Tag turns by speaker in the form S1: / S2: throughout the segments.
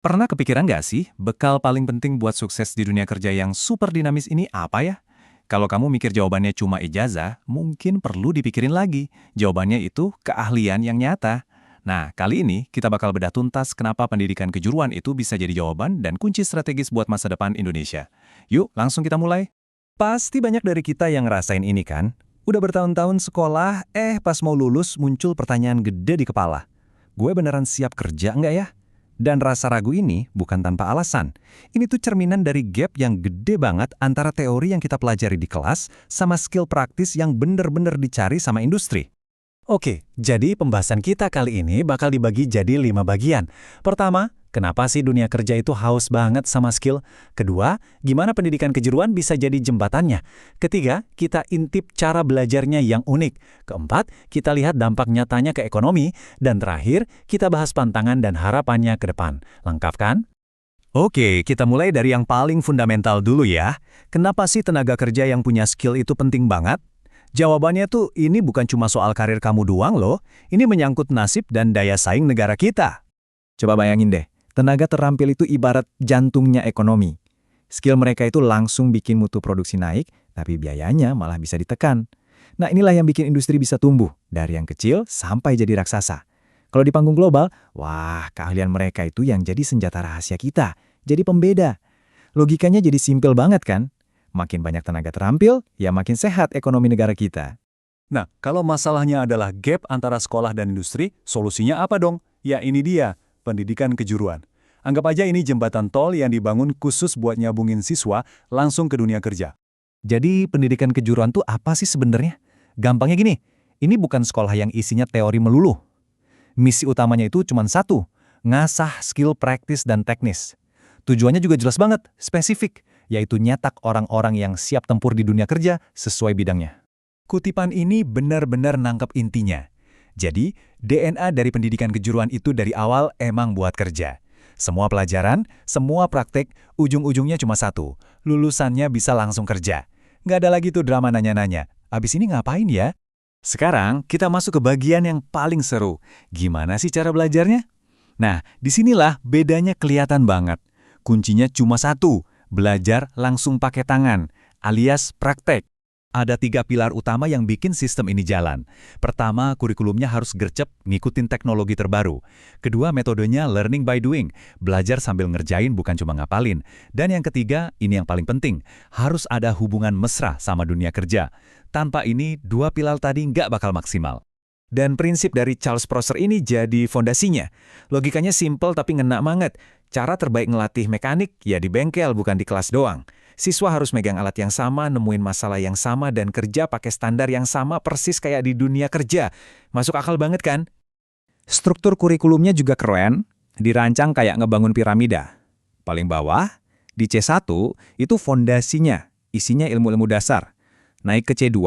S1: Pernah kepikiran nggak sih, bekal paling penting buat sukses di dunia kerja yang super dinamis ini apa ya? Kalau kamu mikir jawabannya cuma ijazah, mungkin perlu dipikirin lagi. Jawabannya itu keahlian yang nyata. Nah, kali ini kita bakal bedah tuntas kenapa pendidikan kejuruan itu bisa jadi jawaban dan kunci strategis buat masa depan Indonesia. Yuk, langsung kita mulai. Pasti banyak dari kita yang ngerasain ini kan? Udah bertahun-tahun sekolah, pas mau lulus muncul pertanyaan gede di kepala. Gue beneran siap kerja nggak ya? Dan rasa ragu ini bukan tanpa alasan. Ini tuh cerminan dari gap yang gede banget antara teori yang kita pelajari di kelas sama skill praktis yang bener-bener dicari sama industri. Oke, jadi pembahasan kita kali ini bakal dibagi jadi 5 bagian. Pertama, kenapa sih dunia kerja itu haus banget sama skill? Kedua, gimana pendidikan kejuruan bisa jadi jembatannya? Ketiga, kita intip cara belajarnya yang unik. Keempat, kita lihat dampak nyatanya ke ekonomi. Dan terakhir, kita bahas pantangan dan harapannya ke depan. Lengkap kan? Oke, kita mulai dari yang paling fundamental dulu ya. Kenapa sih tenaga kerja yang punya skill itu penting banget? Jawabannya tuh ini bukan cuma soal karir kamu doang loh, ini menyangkut nasib dan daya saing negara kita. Coba bayangin deh, tenaga terampil itu ibarat jantungnya ekonomi. Skill mereka itu langsung bikin mutu produksi naik, tapi biayanya malah bisa ditekan. Nah inilah yang bikin industri bisa tumbuh, dari yang kecil sampai jadi raksasa. Kalau di panggung global, wah keahlian mereka itu yang jadi senjata rahasia kita, jadi pembeda. Logikanya jadi simpel banget kan? Makin banyak tenaga terampil, ya makin sehat ekonomi negara kita.
S2: Nah, kalau masalahnya adalah gap antara sekolah dan industri, solusinya apa dong? Ya ini dia, pendidikan kejuruan. Anggap aja ini jembatan tol yang dibangun khusus buat nyambungin siswa langsung ke dunia kerja.
S1: Jadi pendidikan kejuruan tuh apa sih sebenarnya? Gampangnya gini, ini bukan sekolah yang isinya teori melulu. Misi utamanya itu cuma satu, ngasah skill praktis dan teknis. Tujuannya juga jelas banget, spesifik, yaitu nyetak orang-orang yang siap tempur di dunia kerja sesuai bidangnya.
S2: Kutipan ini benar-benar nangkep intinya. Jadi, DNA dari pendidikan kejuruan itu dari awal emang buat kerja. Semua pelajaran, semua praktek, ujung-ujungnya cuma satu. Lulusannya bisa langsung kerja. Nggak ada lagi tuh drama nanya-nanya. Abis ini ngapain ya? Sekarang, kita masuk ke bagian yang paling seru. Gimana sih cara belajarnya? Nah, disinilah bedanya kelihatan banget. Kuncinya cuma satu, belajar langsung pakai tangan, alias praktek. Ada 3 pilar utama yang bikin sistem ini jalan. Pertama, kurikulumnya harus gercep, ngikutin teknologi terbaru. Kedua, metodenya learning by doing, belajar sambil ngerjain bukan cuma ngapalin. Dan yang ketiga, ini yang paling penting, harus ada hubungan mesra sama dunia kerja. Tanpa ini, 2 pilar tadi nggak bakal maksimal. Dan prinsip dari Charles Prosser ini jadi fondasinya. Logikanya simple tapi ngena banget. Cara terbaik ngelatih mekanik ya di bengkel bukan di kelas doang. Siswa harus megang alat yang sama, nemuin masalah yang sama, dan kerja pakai standar yang sama persis kayak di dunia kerja. Masuk akal banget kan? Struktur kurikulumnya juga keren, dirancang kayak ngebangun piramida. Paling bawah, di C1 itu fondasinya, isinya ilmu-ilmu dasar. Naik ke C2,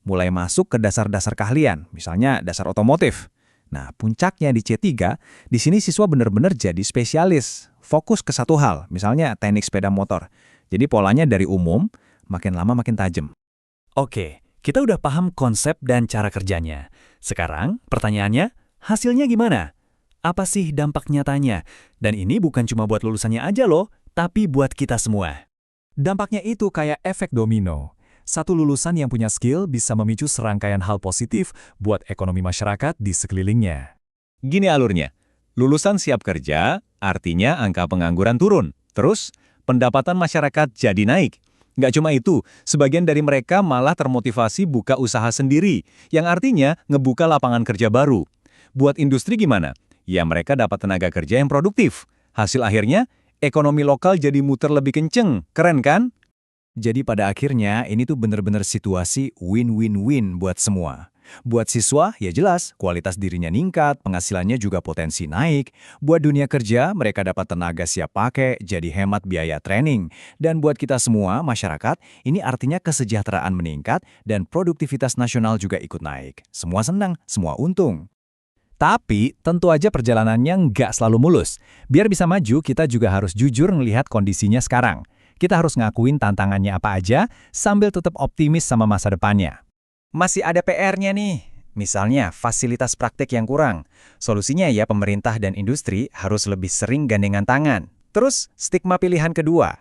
S2: mulai masuk ke dasar-dasar keahlian, misalnya dasar otomotif. Nah, puncaknya di C3, di sini siswa benar-benar jadi spesialis, fokus ke satu hal, misalnya teknik sepeda motor. Jadi polanya dari umum, makin lama makin tajam. Oke, kita udah paham konsep dan cara kerjanya. Sekarang, pertanyaannya, hasilnya gimana? Apa sih dampak nyatanya? Dan ini bukan cuma buat lulusannya aja loh, tapi buat kita semua. Dampaknya itu kayak efek domino. Satu lulusan yang punya skill bisa memicu serangkaian hal positif buat ekonomi masyarakat di sekelilingnya. Gini alurnya, lulusan siap kerja, artinya angka pengangguran turun. Terus, pendapatan masyarakat jadi naik. Nggak cuma itu, sebagian dari mereka malah termotivasi buka usaha sendiri, yang artinya ngebuka lapangan kerja baru. Buat industri gimana? Ya mereka dapat tenaga kerja yang produktif. Hasil akhirnya, ekonomi lokal jadi muter lebih kenceng. Keren kan? Jadi pada akhirnya ini tuh bener-bener situasi win-win-win buat semua. Buat siswa, ya jelas, kualitas dirinya ningkat, penghasilannya juga potensi naik. Buat dunia kerja, mereka dapat tenaga siap pakai, jadi hemat biaya training. Dan buat kita semua, masyarakat, ini artinya kesejahteraan meningkat dan produktivitas nasional juga ikut naik. Semua senang, semua untung. Tapi, tentu aja perjalanannya nggak selalu mulus. Biar bisa maju, kita juga harus jujur melihat kondisinya sekarang. Kita harus ngakuin tantangannya apa aja, sambil tetap optimis sama masa depannya. Masih ada PR-nya nih. Misalnya, fasilitas praktik yang kurang. Solusinya ya pemerintah dan industri harus lebih sering gandengan tangan. Terus, stigma pilihan kedua.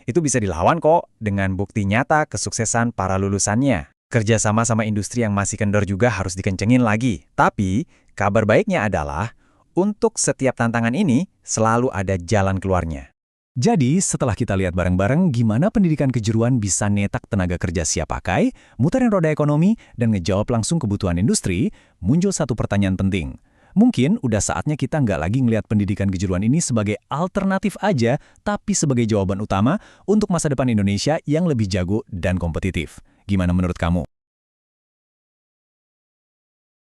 S2: Itu bisa dilawan kok dengan bukti nyata kesuksesan para lulusannya. Kerjasama sama industri yang masih kendor juga harus dikencengin lagi. Tapi, kabar baiknya adalah, untuk setiap tantangan ini, selalu ada jalan keluarnya.
S1: Jadi, setelah kita lihat bareng-bareng gimana pendidikan kejuruan bisa netak tenaga kerja siap pakai, muterin roda ekonomi, dan ngejawab langsung kebutuhan industri, muncul satu pertanyaan penting. Mungkin udah saatnya kita nggak lagi ngelihat pendidikan kejuruan ini sebagai alternatif aja, tapi sebagai jawaban utama untuk masa depan Indonesia yang lebih jago dan kompetitif. Gimana menurut kamu?